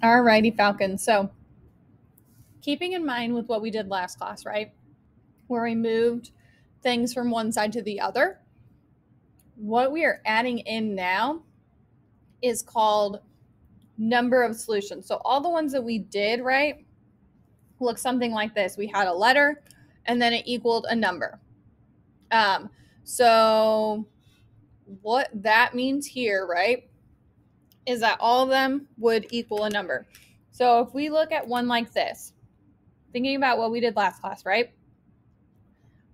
Alrighty, Falcon. So keeping in mind with what we did last class, right? Where we moved things from one side to the other, what we are adding in now is called number of solutions. So all the ones that we did, right, look something like this. We had a letter and then it equaled a number. So what that means here, right, is that all of them would equal a number. So if we look at one like this, thinking about what we did last class, right,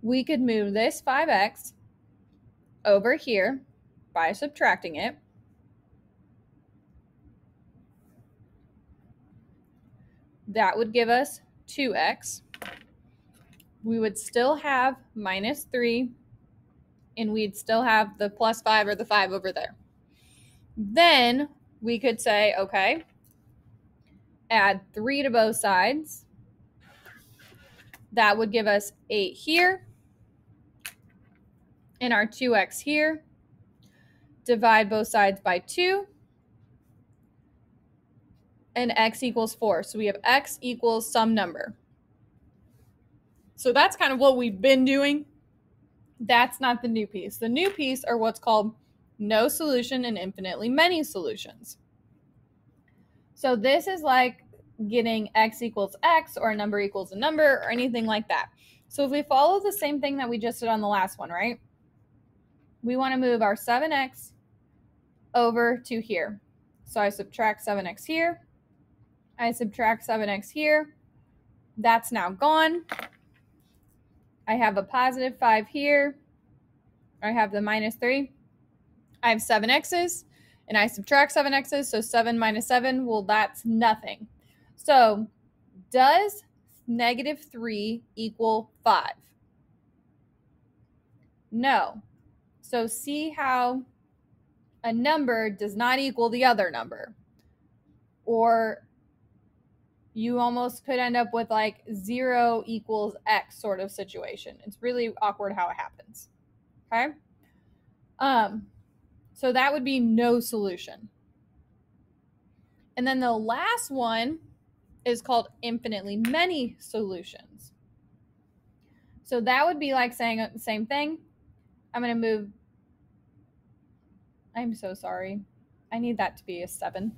we could move this 5x over here by subtracting it. That would give us 2x. We would still have minus 3, and we'd still have the plus 5 or the 5 over there. Then we could say, okay, add 3 to both sides. That would give us 8 here and our 2x here. Divide both sides by 2. And x equals 4. So we have x equals some number. So that's kind of what we've been doing. That's not the new piece. The new piece are what's called no solution and infinitely many solutions. So this is like getting x equals x or a number equals a number or anything like that. So if we follow the same thing that we just did on the last one, right? We want to move our 7x over to here. So I subtract 7x here. I subtract 7x here. That's now gone. I have a positive 5 here. I have the minus 3. I have 7x's, and I subtract 7x's, so 7 minus 7, well, that's nothing. So does negative 3 equal 5? No. So see how a number does not equal the other number. Or you almost could end up with like 0 equals x sort of situation. It's really awkward how it happens. Okay? So that would be no solution. And then the last one is called infinitely many solutions. So that would be like saying the same thing. I'm going to move. I'm so sorry. I need that to be a 7.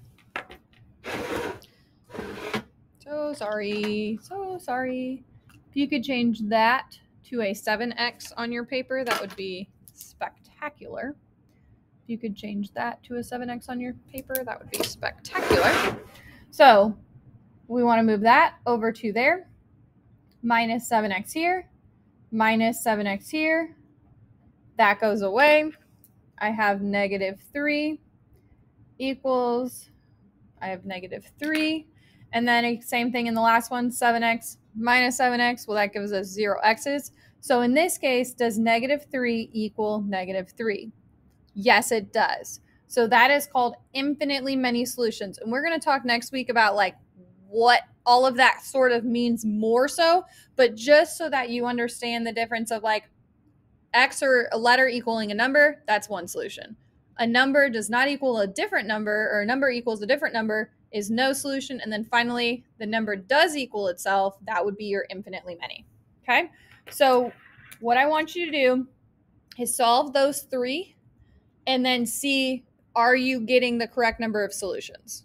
So sorry. So sorry. If you could change that to a 7x on your paper, that would be spectacular. If you could change that to a 7x on your paper, that would be spectacular. So we want to move that over to there. Minus 7x here. Minus 7x here. That goes away. I have negative 3 equals, I have negative 3. And then same thing in the last one, 7x minus 7x. Well, that gives us 0 x's. So in this case, does negative 3 equal negative 3? Yes, it does. So that is called infinitely many solutions. And we're going to talk next week about like what all of that sort of means more so. But just so that you understand the difference of like x or a letter equaling a number, that's one solution. A number does not equal a different number, or a number equals a different number, is no solution. And then finally, the number does equal itself. That would be your infinitely many. Okay? So what I want you to do is solve those 3 and then see, are you getting the correct number of solutions?